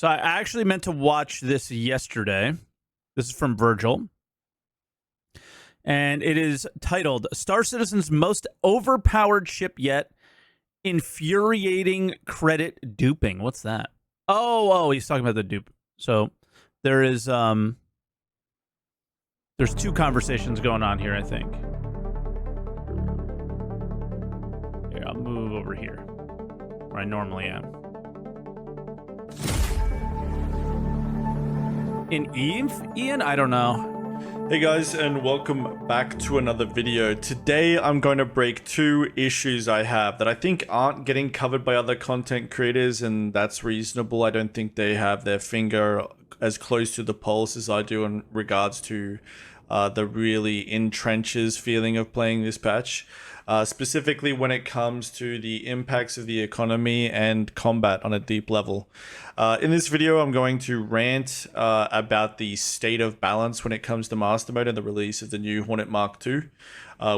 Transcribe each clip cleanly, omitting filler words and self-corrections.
So I actually meant to watch this yesterday. This is from Virgil. And it is titled Star Citizen's Most Overpowered Ship Yet, Infuriating Credit Duping. What's that? Oh, he's talking about the dupe. So there is there's two conversations going on here, I think. Here, I'll move over here where I normally am. In Eve, Ian? I don't know. Hey guys, and welcome back to another video. Today I'm going to break two issues I have that I think aren't getting covered by other content creators, and that's reasonable. I don't think they have their finger as close to the pulse as I do in regards to the really in trenches feeling of playing this patch. Specifically when it comes to the impacts of the economy and combat on a deep level. In this video, I'm going to rant about the state of balance when it comes to Master Mode and the release of the new Hornet Mark II,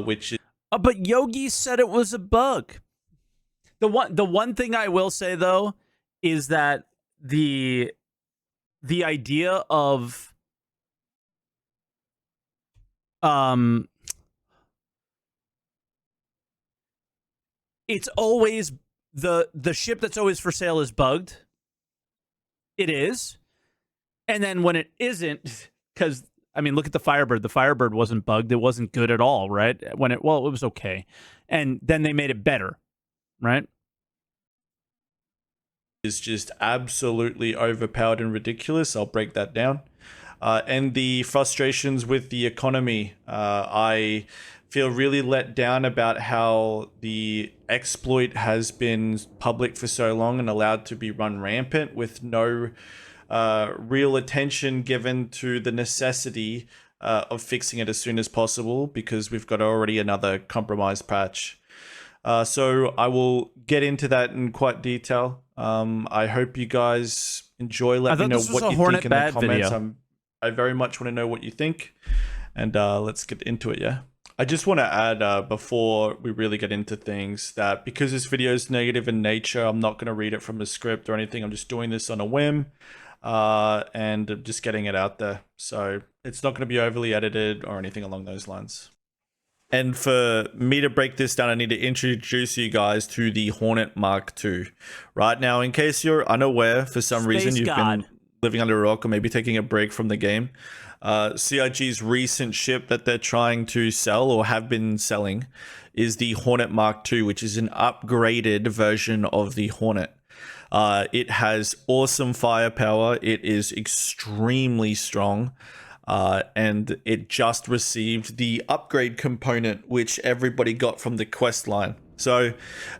which is... But Yogi said it was a bug. The one thing I will say, though, is that the idea of... it's always the ship that's always for sale is bugged. It is. And then when it isn't, because I mean, look at the Firebird. The Firebird wasn't bugged. It wasn't good at all, right? It was okay. And then they made it better, right? Is just absolutely overpowered and ridiculous. I'll break that down. And the frustrations with the economy. I feel really let down about how the exploit has been public for so long and allowed to be run rampant with no real attention given to the necessity of fixing it as soon as possible, because we've got already another compromised patch. So I will get into that in quite detail. I hope you guys enjoy. Let me know what you think in the comments. I very much want to know what you think, and let's get into it. Yeah, I just want to add before we really get into things that because this video is negative in nature, I'm not going to read it from a script or anything. I'm just doing this on a whim and just getting it out there. So it's not going to be overly edited or anything along those lines. And for me to break this down, I need to introduce you guys to the Hornet Mark II. Right now, in case you're unaware, for some reason you've been living under a rock or maybe taking a break from the game, CIG's recent ship that they're trying to sell or have been selling is the Hornet Mark II, which is an upgraded version of the Hornet. It has awesome firepower. It is extremely strong. And it just received the upgrade component, which everybody got from the quest line. So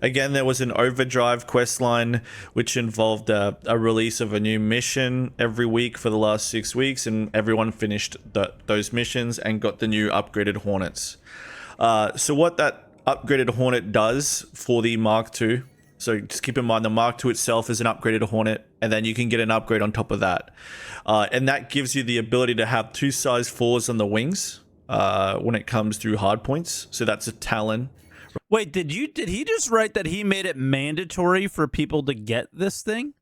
again, there was an overdrive quest line, which involved a release of a new mission every week for the last 6 weeks, and everyone finished those missions and got the new upgraded Hornets. So what that upgraded Hornet does for the Mark II, so just keep in mind the Mark II itself is an upgraded Hornet, and then you can get an upgrade on top of that. And that gives you the ability to have 2 size 4s on the wings when it comes to hard points. So that's a Talon. Wait, did he just write that he made it mandatory for people to get this thing?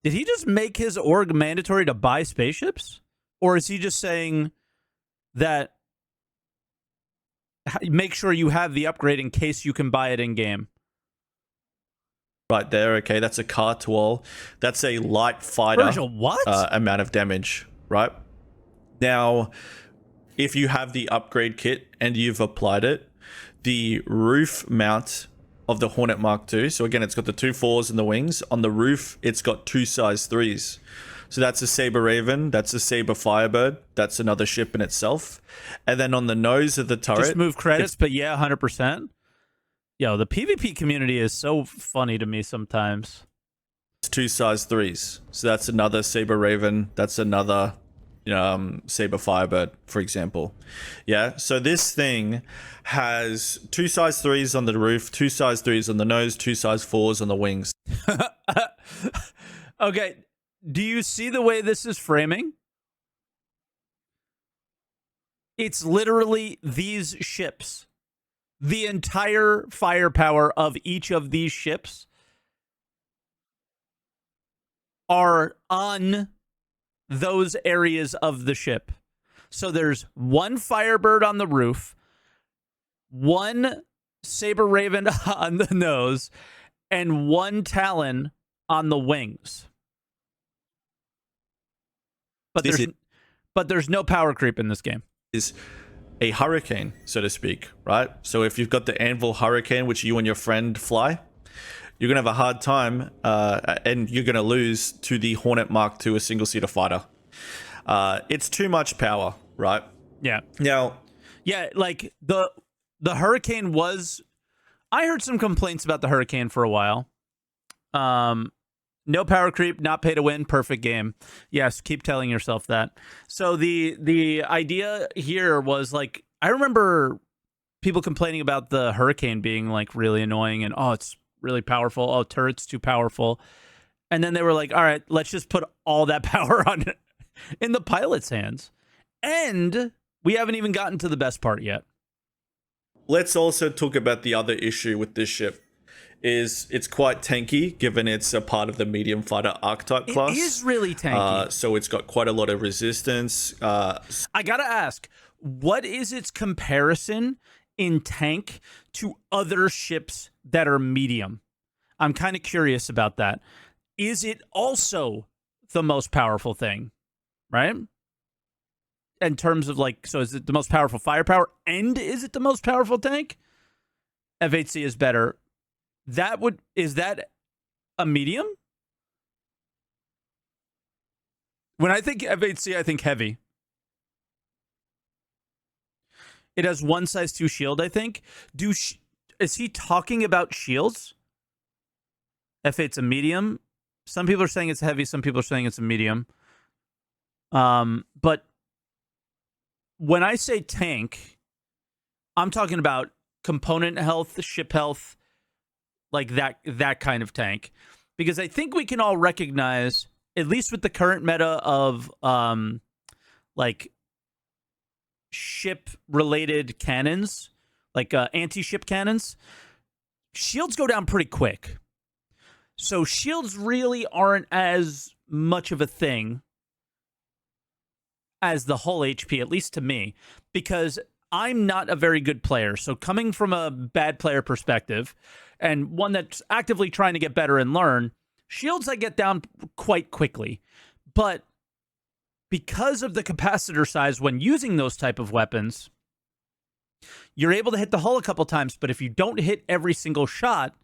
Did he just make his org mandatory to buy spaceships? Or is he just saying that make sure you have the upgrade in case you can buy it in game? Right there, okay, that's a Cartwall. That's a light fighter. Virgil, what? Amount of damage, right? Now, if you have the upgrade kit and you've applied it, the roof mount of the Hornet Mark II, so again, it's got the 2 4s in the wings. On the roof, it's got 2 size 3s. So that's a Saber Raven, that's a Saber Firebird, that's another ship in itself. And then on the nose of the turret... Just move credits, but yeah, 100%. Yo, the PvP community is so funny to me sometimes. It's 2 size 3s. So that's another Saber Raven, that's another Saber Firebird, for example. Yeah, so this thing has 2 size 3s on the roof, 2 size 3s on the nose, 2 size 4s on the wings. Okay, do you see the way this is framing? It's literally these ships. The entire firepower of each of these ships are on those areas of the ship. So there's one Firebird on the roof, one Saber Raven on the nose, and one Talon on the wings. But there's no power creep in this game. Is a hurricane, so to speak, right? So if you've got the Anvil Hurricane, which you and your friend fly, you're going to have a hard time, and you're going to lose to the Hornet Mark II, a single-seater fighter. It's too much power, right? Yeah. Now, yeah, like the Hurricane was... I heard some complaints about the Hurricane for a while. No power creep, not pay to win, perfect game. Yes, keep telling yourself that. So the idea here was like, I remember people complaining about the Hurricane being like really annoying and, oh, it's really powerful. Oh, turret's too powerful. And then they were like, all right, let's just put all that power on it in the pilot's hands. And we haven't even gotten to the best part yet. let's also talk about the other issue with this ship. Is it's quite tanky, given it's a part of the medium fighter archetype class. It is really tanky. So it's got quite a lot of resistance. I gotta ask, what is its comparison in tank to other ships that are medium? I'm kind of curious about that. Is it also the most powerful thing, right? In terms of like, so is it the most powerful firepower, and is it the most powerful tank? F8C is better. Is that a medium? When I think F8C, I think heavy. It has 1 size 2 shield, I think. Is he talking about shields? F8's a medium. Some people are saying it's heavy. Some people are saying it's a medium. But when I say tank, I'm talking about component health, ship health, like that kind of tank. Because I think we can all recognize, at least with the current meta of like ship-related cannons, like anti-ship cannons, shields go down pretty quick. So shields really aren't as much of a thing as the hull HP, at least to me, because I'm not a very good player. So coming from a bad player perspective, and one that's actively trying to get better and learn, shields I get down quite quickly. But because of the capacitor size when using those type of weapons, you're able to hit the hull a couple times, but if you don't hit every single shot,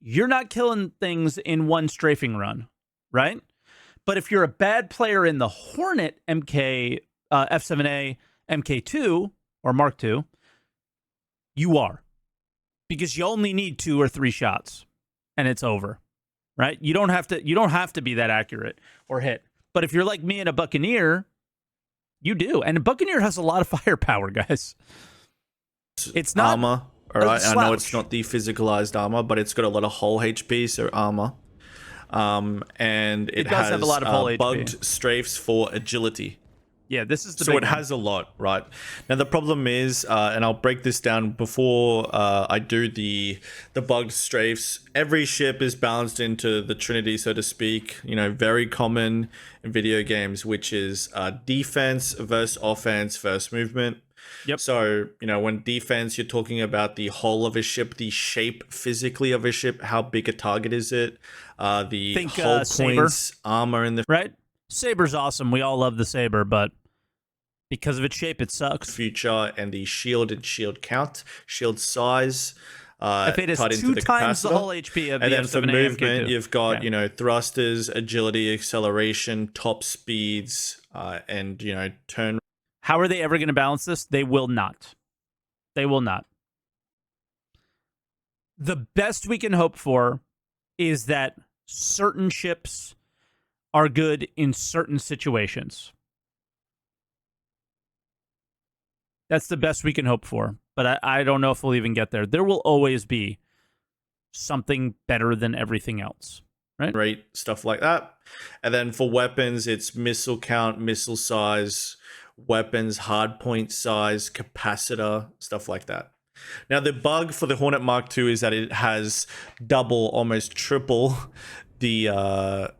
you're not killing things in one strafing run, right? But if you're a bad player in the Hornet MK, F7A, MK2, or Mark II, you are. Because you only need 2 or 3 shots, and it's over, right? You don't have to be that accurate or hit. But if you're like me and a Buccaneer, you do. And a Buccaneer has a lot of firepower, guys. It's not armor. All right, I know it's not the physicalized armor, but it's got a lot of hull HP, so armor. And it does has have a lot of hull HP. Bugged strafes for agility. Yeah, this is the so big it one. has a lot, right? Now the problem is, and I'll break this down before I do the bugged strafes. Every ship is balanced into the Trinity, so to speak. You know, very common in video games, which is defense versus offense versus movement. Yep. So, you know, when defense, you're talking about the hull of a ship, the shape physically of a ship, how big a target is it, the hull points, armor in the... Right? Saber's awesome. We all love the Saber, but because of its shape, it sucks. Future and the shield and shield count, shield size, if it is tied 2 into the times the capacitor. whole HP of And the then for F7A movement, MK2. you've got, you know, thrusters, agility, acceleration, top speeds, and, you know, turn. How are they ever going to balance this? They will not. They will not. The best we can hope for is that certain ships are good in certain situations. That's the best we can hope for. But I don't know if we'll even get there. There will always be something better than everything else. Right? Right, stuff like that. And then for weapons, it's missile count, missile size, weapons, hardpoint size, capacitor, stuff like that. Now, the bug for the Hornet Mark II is that it has double, almost triple the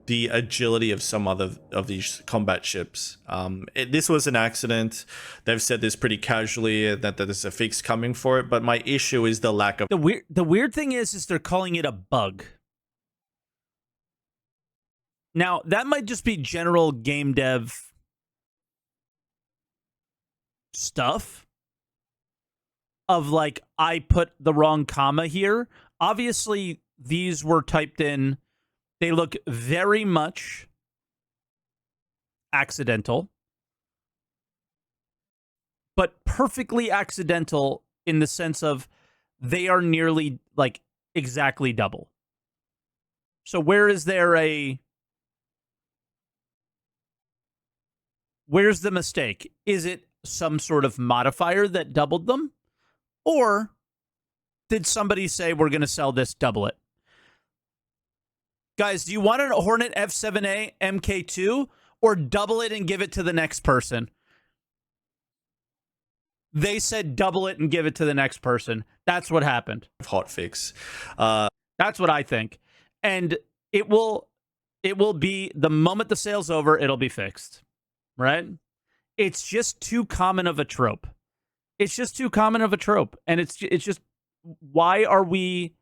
the agility of some other of these combat ships. This was an accident. They've said this pretty casually that there's a fix coming for it, but my issue is the lack of... The weird thing is they're calling it a bug. Now, that might just be general game dev stuff of like, I put the wrong comma here. Obviously, these were typed in. They look very much accidental, but perfectly accidental in the sense of they are nearly like exactly double. So where's the mistake? Is it some sort of modifier that doubled them? Or did somebody say, we're going to sell this, double it? Guys, do you want a Hornet F7A MK2 or double it and give it to the next person? They said double it and give it to the next person. That's what happened. Hot fix. That's what I think. And it will be, the moment the sale's over, it'll be fixed. Right? It's just too common of a trope. It's just too common of a trope. And it's just, why are we...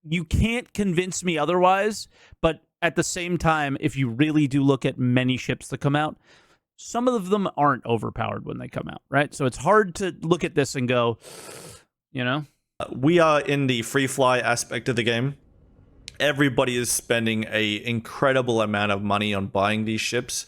You can't convince me otherwise, but at the same time, if you really do look at many ships that come out, some of them aren't overpowered when they come out, right? So it's hard to look at this and go, you know? We are in the free fly aspect of the game. Everybody is spending an incredible amount of money on buying these ships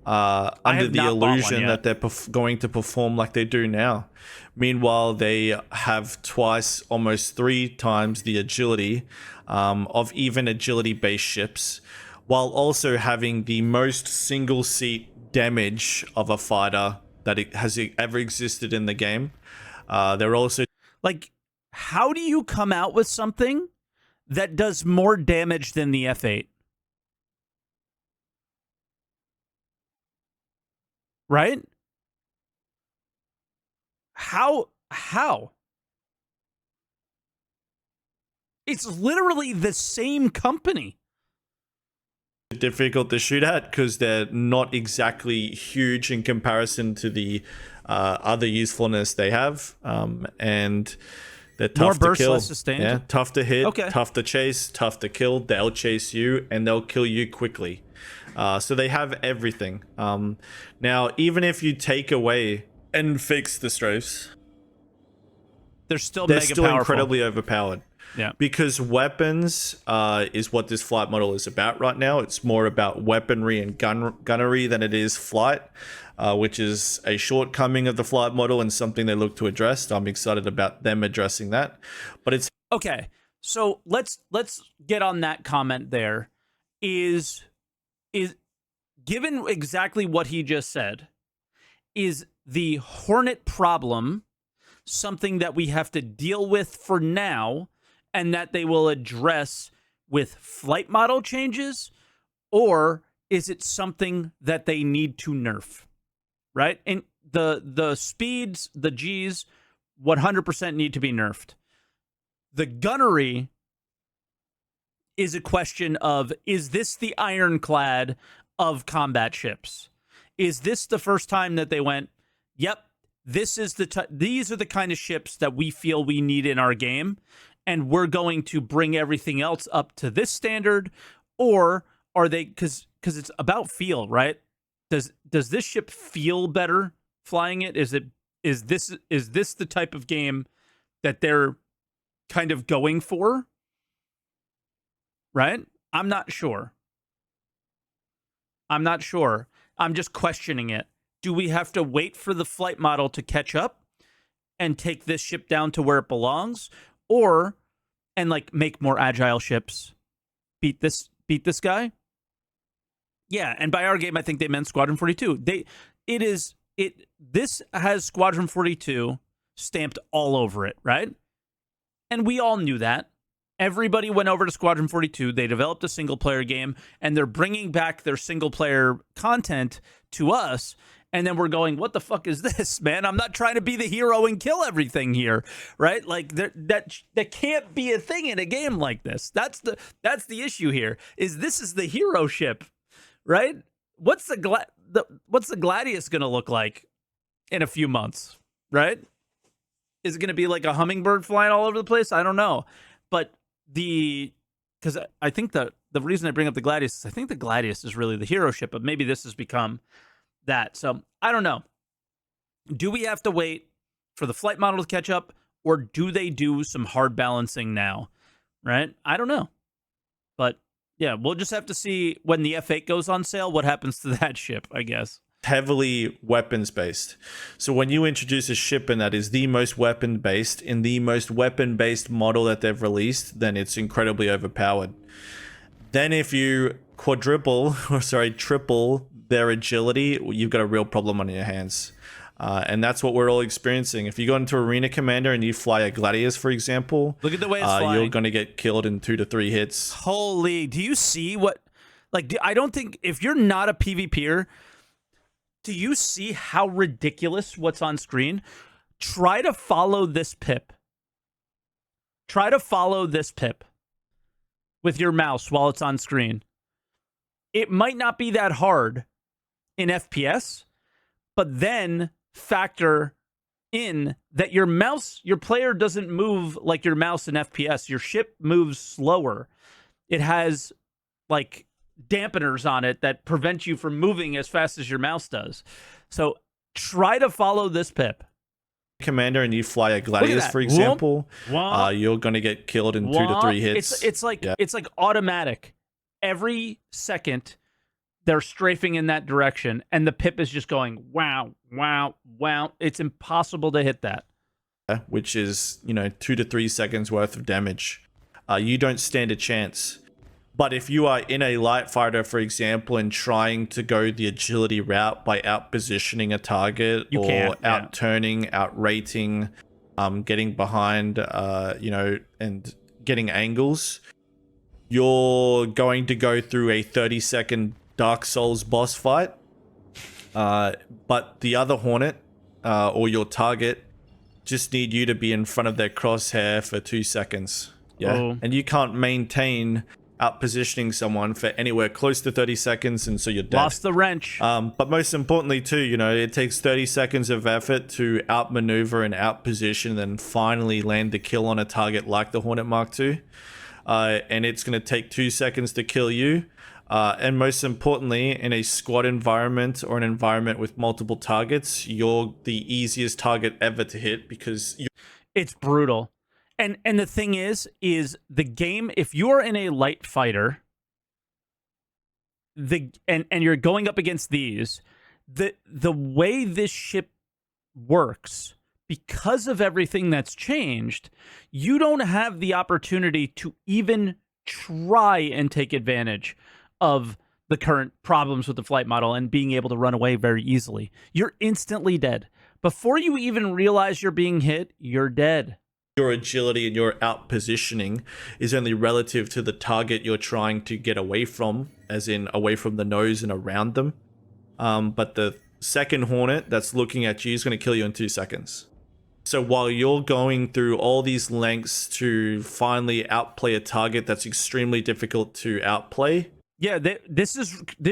under the illusion that they're going to perform like they do now. Meanwhile, they have twice, almost 3 times the agility of even agility-based ships, while also having the most single-seat damage of a fighter that it has ever existed in the game. They're also... Like, how do you come out with something that does more damage than the F8? Right? How? It's literally the same company. Difficult to shoot at because they're not exactly huge in comparison to the other usefulness they have, and they're tough more to burst, kill. less sustained. Yeah, tough to hit, Okay. tough to chase, tough to kill. They'll chase you and they'll kill you quickly. So they have everything. Now, even if you take away and fix the strafes, they're still they're mega still powerful. incredibly overpowered. Yeah. Because weapons is what this flight model is about right now. It's more about weaponry and gunnery than it is flight, which is a shortcoming of the flight model and something they look to address. I'm excited about them addressing that. But it's... Okay, so let's get on that comment there. Is given exactly what he just said, is the Hornet problem something that we have to deal with for now and that they will address with flight model changes, or is it something that they need to nerf? Right? And the speeds, the Gs, 100% need to be nerfed. The gunnery is a question of, is this the ironclad of combat ships? Is this the first time that they went, yep, this is these are the kind of ships that we feel we need in our game, and we're going to bring everything else up to this standard? Or are they, because it's about feel, right? Does this ship feel better flying it? Is this the type of game that they're kind of going for? Right? I'm not sure. I'm just questioning it. Do we have to wait for the flight model to catch up and take this ship down to where it belongs, and like make more agile ships beat this guy? Yeah, and by our game, I think they meant Squadron 42. This has Squadron 42 stamped all over it, right? And we all knew that. Everybody went over to Squadron 42. They developed a single-player game, and they're bringing back their single-player content to us. And then we're going, what the fuck is this, man? I'm not trying to be the hero and kill everything here, right? Like that can't be a thing in a game like this. That's the issue here. This is the hero ship, right? What's the Gladius going to look like in a few months, right? Is it going to be like a hummingbird flying all over the place? I don't know. But because I think the reason I bring up the Gladius is I think the Gladius is really the hero ship, but maybe this has become that. So I don't know. Do we have to wait for the flight model to catch up, or do they do some hard balancing now? Right? I don't know. But yeah, we'll just have to see when the F8 goes on sale what happens to that ship, I guess. Heavily weapons based. So when you introduce a ship and that is the most weapon based in the most weapon based model that they've released, then it's incredibly overpowered. Then if you triple their agility, you've got a real problem on your hands. And that's what we're all experiencing. If you go into Arena Commander and you fly a Gladius, for example, look at the way it's flying. You're going to get killed in 2 to 3 hits. Holy, do you see what, like, I don't think, if you're not a PvPer, do you see how ridiculous what's on screen? Try to follow this pip. Try to follow this pip with your mouse while it's on screen. It might not be that hard in FPS, but then factor in that your player doesn't move like your mouse in FPS. Your ship moves slower. It has like dampeners on it that prevent you from moving as fast as your mouse does. So try to follow this pip. Commander and you fly a Gladius, for example, you're going to get killed in 2 to 3 hits. It's like automatic. Every second they're strafing in that direction, and the pip is just going wow, wow, wow. It's impossible to hit that. Which is 2 to 3 seconds worth of damage. You don't stand a chance. But if you are in a light fighter, for example, and trying to go the agility route by out-positioning a target out-turning, out-rating, getting behind, and getting angles, you're going to go through a 30-second Dark Souls boss fight. But the other Hornet, or your target, just need you to be in front of their crosshair for 2 seconds. Yeah, and you can't maintain out positioning someone for anywhere close to 30 seconds, and so you're dead. Lost the wrench. But most importantly too, it takes 30 seconds of effort to outmaneuver and outposition, then finally land the kill on a target like the Hornet Mark II. And it's going to take 2 seconds to kill you. And most importantly, in a squad environment or an environment with multiple targets, you're the easiest target ever to hit because it's brutal. And the thing is the game, if you're in a light fighter, and you're going up against these, the way this ship works, because of everything that's changed, you don't have the opportunity to even try and take advantage of the current problems with the flight model and being able to run away very easily. You're instantly dead. Before you even realize you're being hit, you're dead. Your agility and your out positioning is only relative to the target you're trying to get away from, as in away from the nose and around them. But the second Hornet that's looking at you is going to kill you in 2 seconds. So while you're going through all these lengths to finally outplay a target that's extremely difficult to outplay. Yeah, this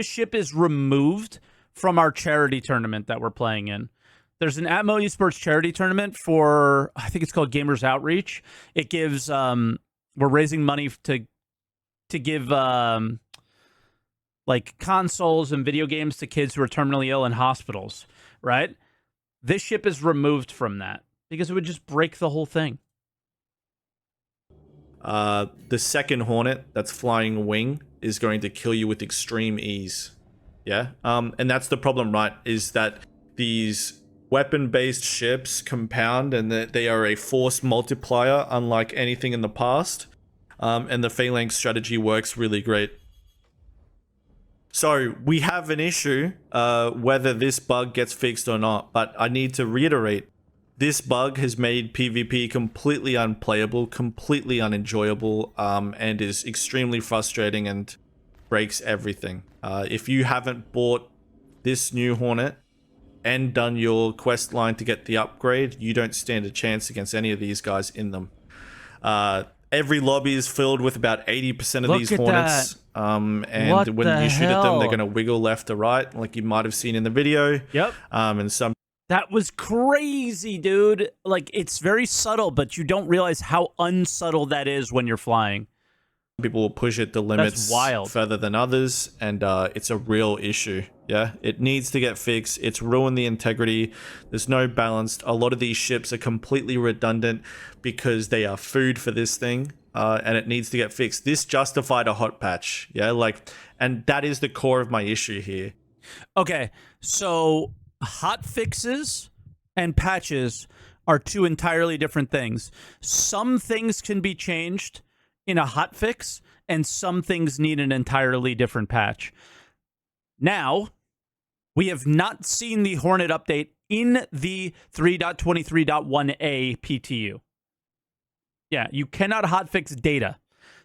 ship is removed from our charity tournament that we're playing in. There's an Atmo Esports charity tournament for, I think it's called Gamers Outreach. It gives, we're raising money to give like consoles and video games to kids who are terminally ill in hospitals, right? This ship is removed from that because it would just break the whole thing. The second Hornet that's flying wing is going to kill you with extreme ease. Yeah. And that's the problem, right? Is that these weapon-based ships compound and that they are a force multiplier unlike anything in the past. And the phalanx strategy works really great. So we have an issue whether this bug gets fixed or not, but I need to reiterate, this bug has made PvP completely unplayable, completely unenjoyable, and is extremely frustrating and breaks everything. If you haven't bought this new Hornet, and done your quest line to get the upgrade, you don't stand a chance against any of these guys in them. Every lobby is filled with about 80% of Look these at Hornets. And What when the you shoot at them, they're hell? going to wiggle left to right, like you might have seen in the video. Yep. And some That was crazy, dude. Like, it's very subtle, but you don't realize how unsubtle that is when you're flying. people will push it the limits wild. further than others, and it's a real issue. Yeah, it needs to get fixed. It's ruined the integrity. There's no balance. A lot of these ships are completely redundant because they are food for this thing, and it needs to get fixed. This justified a hot patch. Yeah, like, and that is the core of my issue here. Okay, so hot fixes and patches are two entirely different things. Some things can be changed in a hot fix, and some things need an entirely different patch. Now, we have not seen the Hornet update in the 3.23.1a PTU. Yeah, you cannot hotfix data.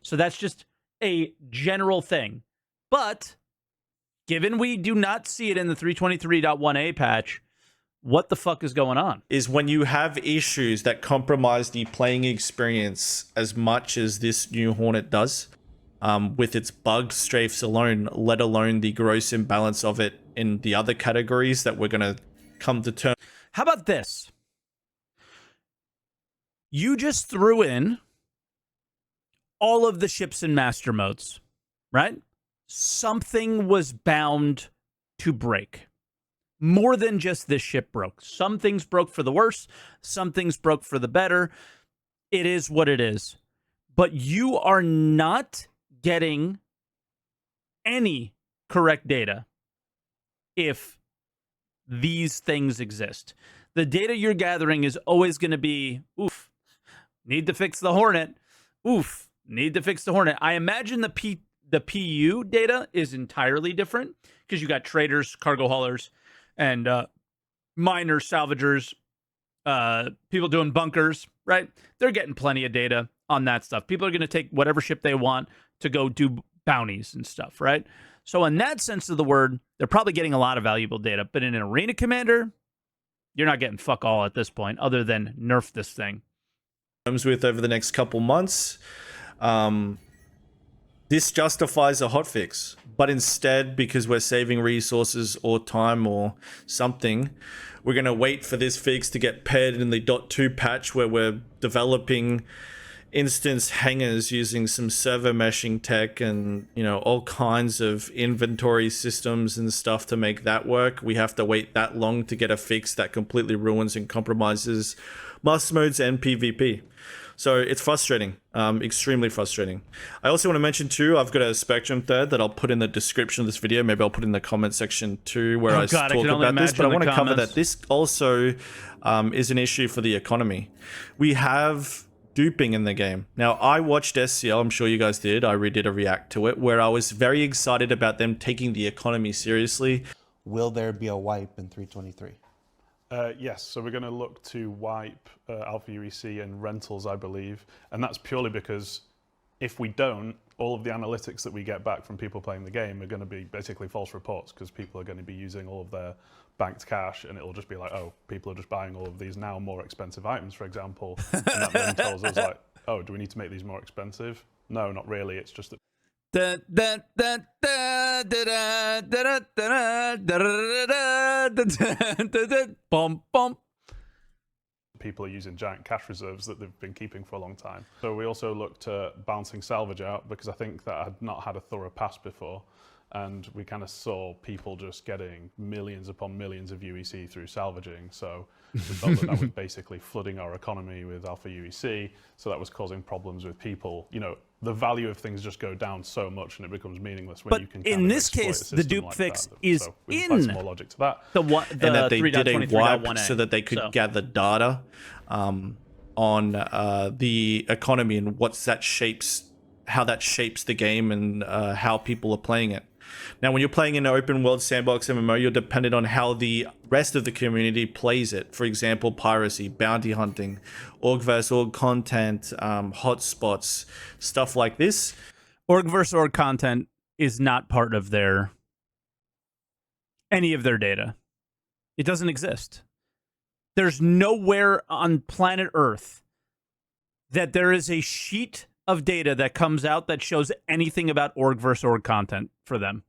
So that's just a general thing. But given we do not see it in the 3.23.1a patch, what the fuck is going on? Is when you have issues that compromise the playing experience as much as this new Hornet does, with its bug strafes alone, let alone the gross imbalance of it in the other categories that we're going to come to terms. How about this? You just threw in all of the ships in master modes, right? Something was bound to break. More than just this ship broke. Some things broke for the worse. Some things broke for the better. It is what it is. But you are not getting any correct data if these things exist. The data you're gathering is always going to be, oof, need to fix the Hornet. Oof, need to fix the Hornet. I imagine the PU data is entirely different because you got traders, cargo haulers, and miners, salvagers, people doing bunkers, right? They're getting plenty of data on that stuff. People are going to take whatever ship they want to go do bounties and stuff, right? So in that sense of the word, they're probably getting a lot of valuable data. But in an arena commander, you're not getting fuck all at this point other than nerf this thing. With over the next couple months, this justifies a hotfix. But instead, because we're saving resources or time or something, we're going to wait for this fix to get paired in the .2 patch where we're developing instance hangars using some server meshing tech and, you know, all kinds of inventory systems and stuff to make that work. We have to wait that long to get a fix that completely ruins and compromises master modes and PvP. So it's frustrating, extremely frustrating. I also want to mention too, I've got a Spectrum thread that I'll put in the description of this video. Maybe I'll put in the comment section too, where I talk about this. But I want to cover that this also is an issue for the economy. We have duping in the game. Now, I watched SCL, I'm sure you guys did. I redid a react to it, where I was very excited about them taking the economy seriously. Will there be a wipe in 323? Yes, so we're going to look to wipe Alpha UEC and rentals, I believe. And that's purely because if we don't, all of the analytics that we get back from people playing the game are going to be basically false reports because people are going to be using all of their banked cash and it'll just be like, oh, people are just buying all of these now more expensive items, for example. And that then tells us like, oh, do we need to make these more expensive? No, not really. It's just that people are using giant cash reserves that they've been keeping for a long time. So we also looked at balancing salvage out because I think that had not had a thorough pass before. And we kind of saw people just getting millions upon millions of UEC through salvaging. So we felt that that was basically flooding our economy with Alpha UEC. So that was causing problems with people. You know, the value of things just go down so much and it becomes meaningless when but you can in this case, the dupe like fix that. is so we in applied some more logic to that. The and that they did a wipe 3.23.1a. so that they could gather data on the economy and how that shapes the game and how people are playing it. Now, when you're playing in an open world sandbox MMO, you're dependent on how the rest of the community plays it. For example, piracy, bounty hunting, org versus org content, hotspots, stuff like this. Org versus org content is not part of any of their data. It doesn't exist. There's nowhere on planet Earth that there is a sheet of data that comes out that shows anything about org versus org content for them.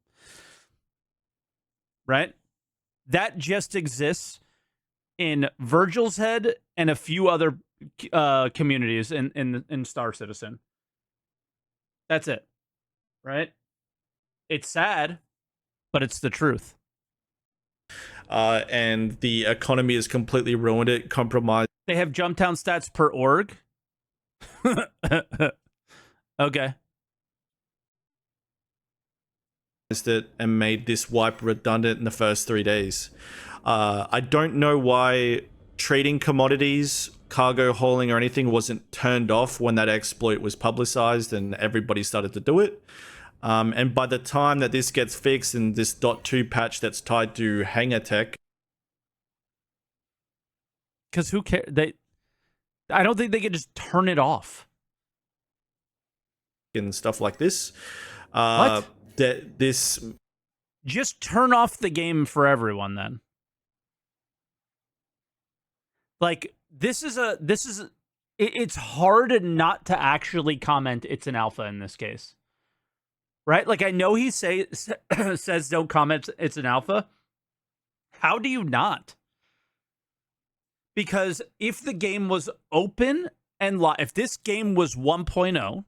Right? That just exists in Virgil's Head and a few other communities in Star Citizen. That's it. Right? It's sad, but it's the truth. And the economy has completely ruined it, compromised They have jump down stats per org. Okay. it, and made this wipe redundant in the first 3 days. I don't know why trading commodities, cargo hauling, or anything wasn't turned off when that exploit was publicized and everybody started to do it. And by the time that this gets fixed and this .2 patch that's tied to Hangar Tech, Because who cares? I don't think they could just turn it off. and stuff like this, What? that this Just turn off the game for everyone then. Like, it's hard not to actually comment it's an alpha in this case. Right? Like, I know he says don't comment it's an alpha. How do you not? Because if the game was open and if this game was 1.0,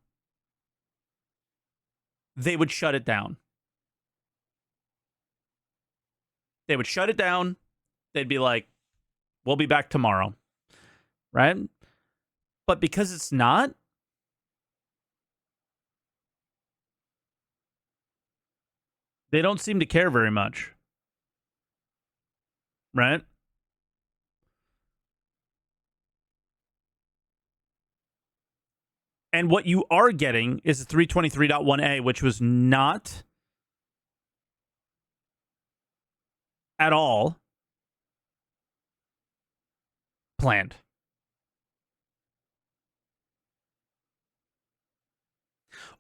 they would shut it down. They would shut it down. They'd be like, we'll be back tomorrow. Right? But because it's not, they don't seem to care very much. Right? And what you are getting is 323.1a, which was not at all planned.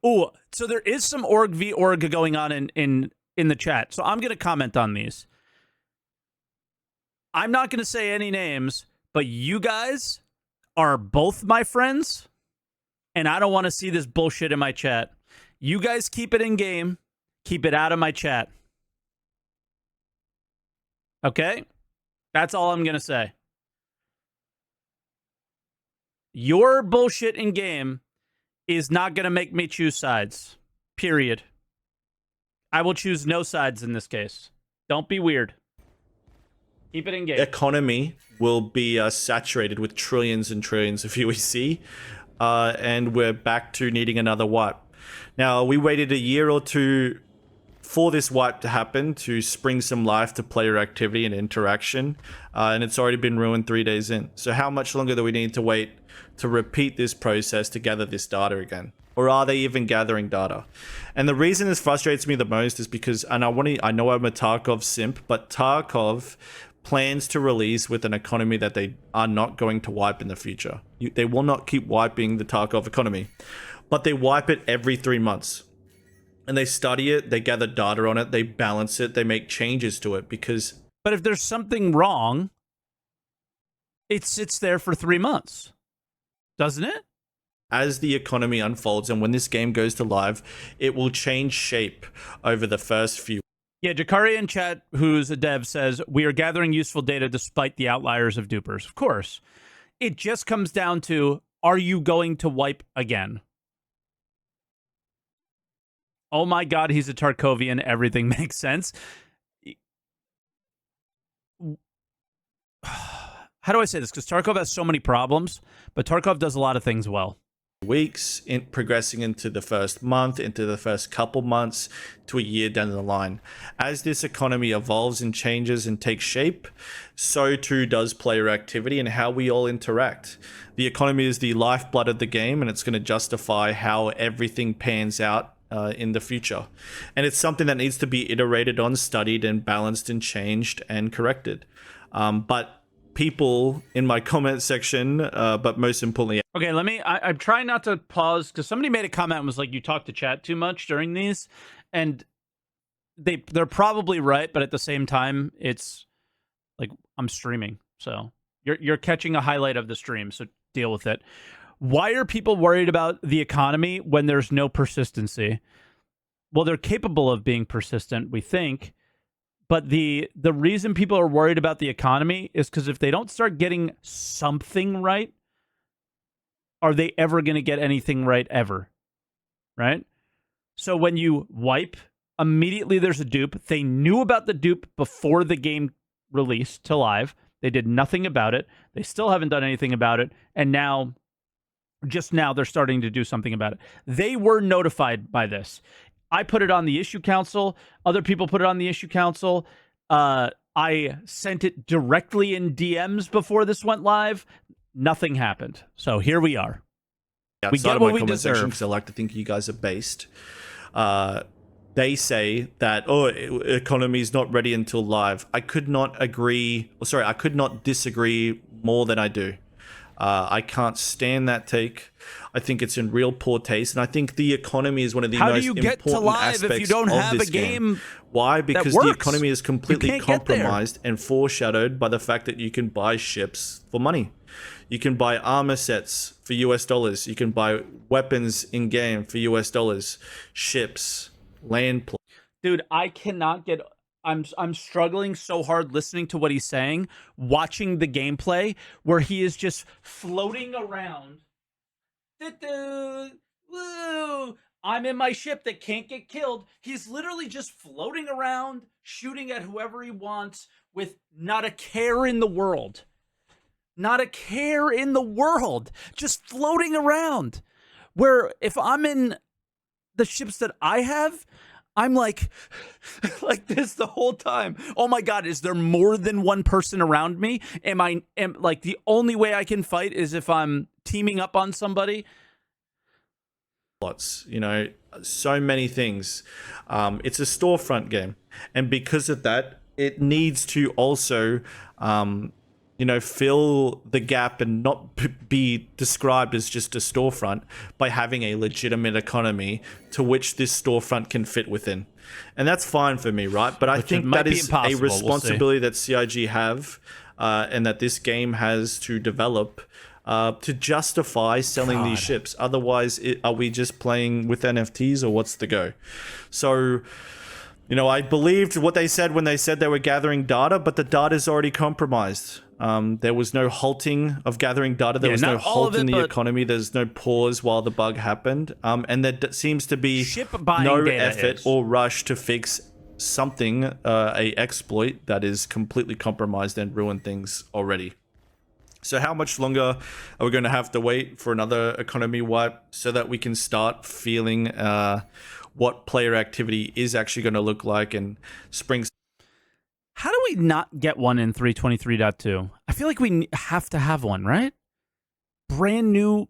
Oh, so there is some org v org going on in the chat. So I'm going to comment on these. I'm not going to say any names, but you guys are both my friends, and I don't want to see this bullshit in my chat. You guys keep it in game. Keep it out of my chat. Okay? That's all I'm going to say. Your bullshit in game is not going to make me choose sides. Period. I will choose no sides in this case. Don't be weird. Keep it in game. economy will be saturated with trillions and trillions of UEC, and we're back to needing another wipe. Now, we waited a year or two for this wipe to happen to spring some life to player activity and interaction, and it's already been ruined 3 days in. So how much longer do we need to wait to repeat this process to gather this data again? Or are they even gathering data? And the reason this frustrates me the most is because, and I know I'm a Tarkov simp, but Tarkov plans to release with an economy that they are not going to wipe in the future. They will not keep wiping the Tarkov economy, but they wipe it every 3 months. And they study it, they gather data on it, they balance it, they make changes to it because... But if there's something wrong, it sits there for 3 months. Doesn't it? As the economy unfolds and when this game goes to live, it will change shape over the first few. Yeah, Jakari in chat, who's a dev, says, we are gathering useful data despite the outliers of dupers. Of course. It just comes down to, are you going to wipe again? Oh my god, he's a Tarkovian. Everything makes sense. How do I say this? Because Tarkov has so many problems, but Tarkov does a lot of things well. Weeks, progressing into the first month, into the first couple months, to a year down the line. As this economy evolves and changes and takes shape, so too does player activity and how we all interact. The economy is the lifeblood of the game, and it's going to justify how everything pans out in the future. And it's something that needs to be iterated on, studied, and balanced and changed and corrected. But people in my comment section, but most importantly... Okay, I'm trying not to pause, because somebody made a comment and was like, you talk to chat too much during these, and they're probably right, but at the same time, it's Like, I'm streaming, so you're catching a highlight of the stream, so deal with it. Why are people worried about the economy when there's no persistency? Well, they're capable of being persistent, we think. But the reason people are worried about the economy is because if they don't start getting something right, are they ever going to get anything right ever? Right? So when you wipe, immediately there's a dupe. They knew about the dupe before the game released to live. They did nothing about it. They still haven't done anything about it. And now, just now, they're starting to do something about it. They were notified by this. I put it on the issue council. Other people put it on the issue council. I sent it directly in DMs before this went live. Nothing happened. So here we are. We get what we deserve. Because I like to think you guys are based. They say that, economy is not ready until live. I could not disagree more than I do. I can't stand that take. I think it's in real poor taste, and I think the economy is one of the most important aspects of this game. How do you get to live if you don't have a game? Why? Because the economy is completely compromised and foreshadowed by the fact that you can buy ships for money. You can buy armor sets for US dollars. You can buy weapons in game for US dollars. Ships, land. Dude, I cannot get. I'm struggling so hard listening to what he's saying, watching the gameplay where he is just floating around. Woo! I'm in my ship that can't get killed. He's literally just floating around, shooting at whoever he wants with not a care in the world. Not a care in the world. Just floating around. Where if I'm in the ships that I have, I'm like this the whole time. Oh my God, is there more than one person around me? Am like the only way I can fight is if I'm teaming up on somebody? You know, so many things. It's a storefront game. And because of that, it needs to also, fill the gap and not be described as just a storefront by having a legitimate economy to which this storefront can fit within. And that's fine for me, right? But I think that is a responsibility that CIG have and that this game has to develop to justify selling these ships. Otherwise, are we just playing with NFTs or what's the go? So, I believed what they said when they said they were gathering data, but the data is already compromised. There was no halting of gathering data. There was no halt in the economy. There's no pause while the bug happened. And there seems to be no effort or rush to fix something, a exploit that is completely compromised and ruined things already. So how much longer are we going to have to wait for another economy wipe so that we can start feeling what player activity is actually going to look like in spring? How do we not get one in 323.2? I feel like we have to have one, right? Brand new,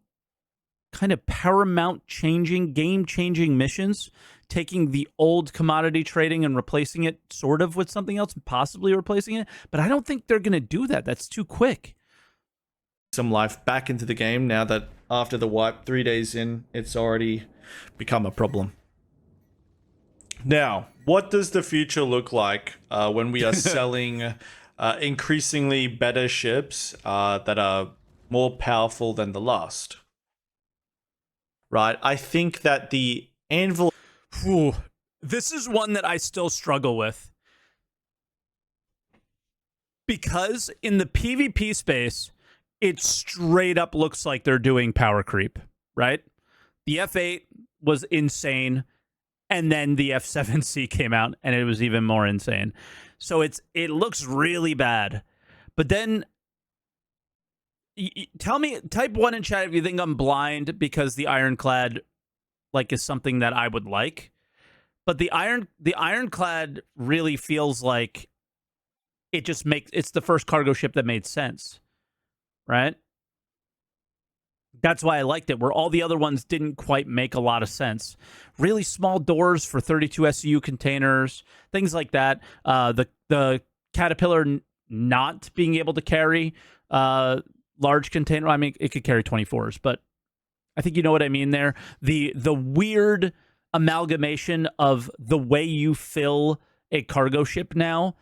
kind of paramount-changing, game-changing missions, taking the old commodity trading and replacing it sort of with something else, possibly replacing it. But I don't think they're going to do that. That's too quick. Some life back into the game now that after the wipe, 3 days in, it's already become a problem. Now, what does the future look like when we are selling increasingly better ships that are more powerful than the last? Right? I think that the anvil... This is one that I still struggle with. Because in the PvP space, it straight up looks like they're doing power creep, right? The F8 was insane. And then the F7C came out, and it was even more insane. So it looks really bad. But then, tell me, type 1 in chat if you think I'm blind because the Ironclad is something that I would like. But the Ironclad really feels like it's the first cargo ship that made sense, right? That's why I liked it, where all the other ones didn't quite make a lot of sense. Really small doors for 32 SCU containers, things like that. The Caterpillar not being able to carry large container. I mean, it could carry 24s, but I think you know what I mean there. The weird amalgamation of the way you fill a cargo ship now.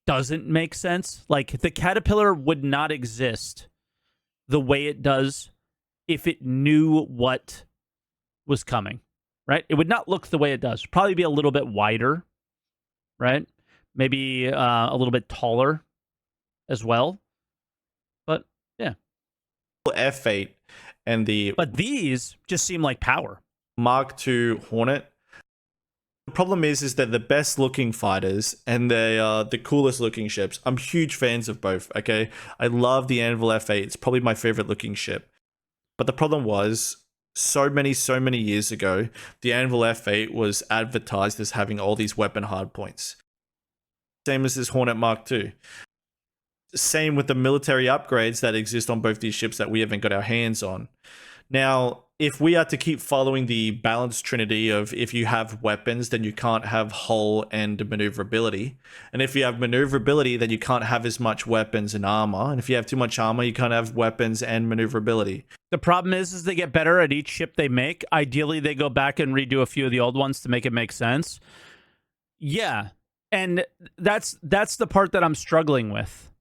doesn't make sense. Like, the Caterpillar would not exist the way it does if it knew what was coming, right? It would not look the way it does. Probably be a little bit wider, right? Maybe a little bit taller as well. But, yeah. F8 and the But these just seem like power. Mark II Hornet. The problem is they're the best looking fighters and they are the coolest looking ships. I'm huge fans of both, okay? I love the Anvil F8. It's probably my favorite looking ship. But the problem was, so many years ago, the Anvil F8 was advertised as having all these weapon hardpoints. Same as this Hornet Mark II. Same with the military upgrades that exist on both these ships that we haven't got our hands on. Now, if we are to keep following the balanced trinity of if you have weapons, then you can't have hull and maneuverability. And if you have maneuverability, then you can't have as much weapons and armor. And if you have too much armor, you can't have weapons and maneuverability. The problem is they get better at each ship they make. Ideally, they go back and redo a few of the old ones to make it make sense. Yeah, and that's the part that I'm struggling with.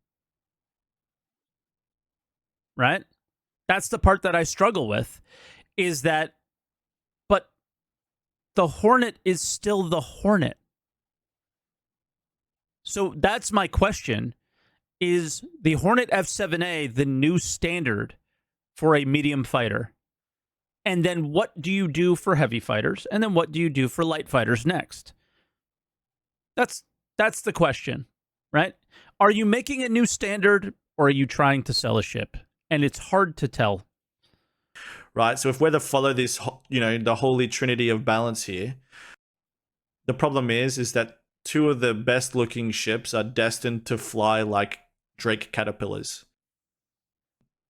Right? That's the part that I struggle with, is that, but the Hornet is still the Hornet. So that's my question. Is the Hornet F7A the new standard for a medium fighter? And then what do you do for heavy fighters? And then what do you do for light fighters next? That's the question, right? Are you making a new standard, or are you trying to sell a ship? And it's hard to tell. Right, so if we're to follow this, the holy trinity of balance here, the problem is that two of the best looking ships are destined to fly like Drake Caterpillars.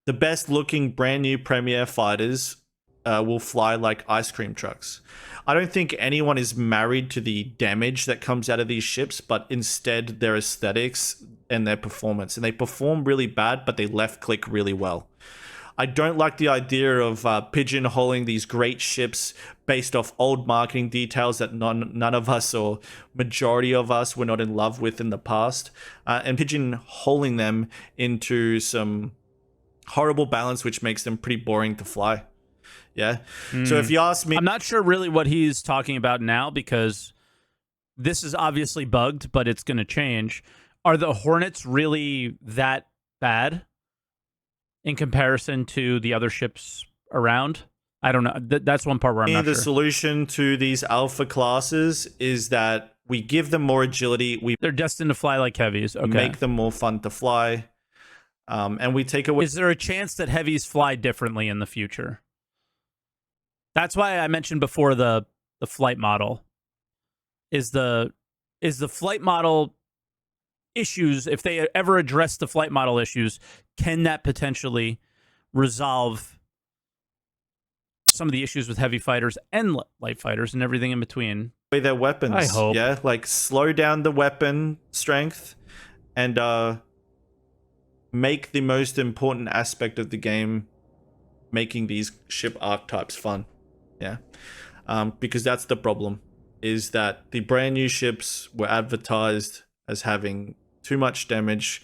The best looking brand new Premier fighters will fly like ice cream trucks. I don't think anyone is married to the damage that comes out of these ships, but instead their aesthetics and their performance. And they perform really bad, but they left click really well. I don't like the idea of pigeonholing these great ships based off old marketing details that none of us, or majority of us, were not in love with in the past, and pigeonholing them into some horrible balance, which makes them pretty boring to fly. Yeah. So if you ask me, I'm not sure really what he's talking about now, because this is obviously bugged, but it's going to change. Are the Hornets really that bad in comparison to the other ships around? I don't know. That's one part where I'm not the sure. solution to these alpha classes is that we give them more agility. They're destined to fly like heavies. Okay. Make them more fun to fly. And we take away. Is there a chance that heavies fly differently in the future? That's why I mentioned before the flight model. Is the flight model issues, if they ever address the flight model issues, can that potentially resolve some of the issues with heavy fighters and light fighters and everything in between? Their weapons. I hope. Yeah, like slow down the weapon strength and make the most important aspect of the game, making these ship archetypes fun. Yeah, because that's the problem, is that the brand new ships were advertised as having too much damage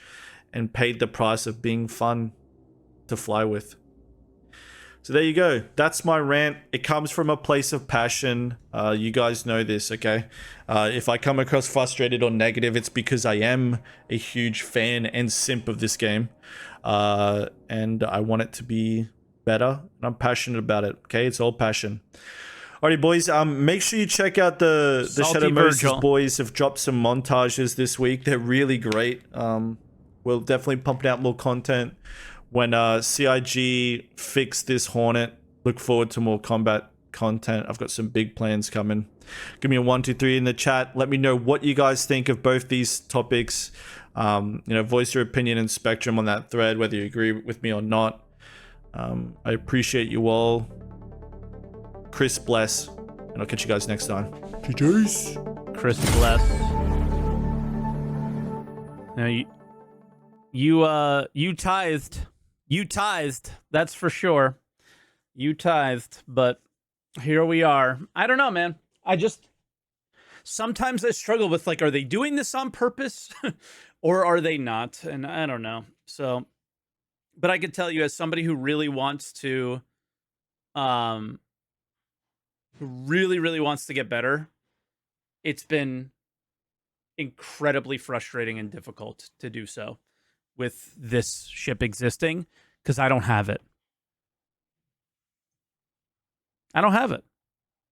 and paid the price of being fun to fly with. So there you go. That's my rant. It comes from a place of passion. You guys know this, okay? If I come across frustrated or negative, it's because I am a huge fan and simp of this game. And I want it to be better. And I'm passionate about it, okay? It's all passion. Alrighty, boys. Make sure you check out the Shadow Moses boys have dropped some montages this week. They're really great. We'll definitely pump out more content when CIG fix this Hornet. Look forward to more combat content. I've got some big plans coming. Give me a 1, 2, 3 in the chat. Let me know what you guys think of both these topics. Voice your opinion and spectrum on that thread, whether you agree with me or not. I appreciate you all. Chris bless, and I'll catch you guys next time. Cheers. Chris bless. Now you tithed. You tithed. That's for sure. You tithed, but here we are. I don't know, man. sometimes I struggle with, like, are they doing this on purpose or are they not? And I don't know. So, but I could tell you, as somebody who really wants to, who really wants to get better, it's been incredibly frustrating and difficult to do so with this ship existing, because I don't have it. I don't have it.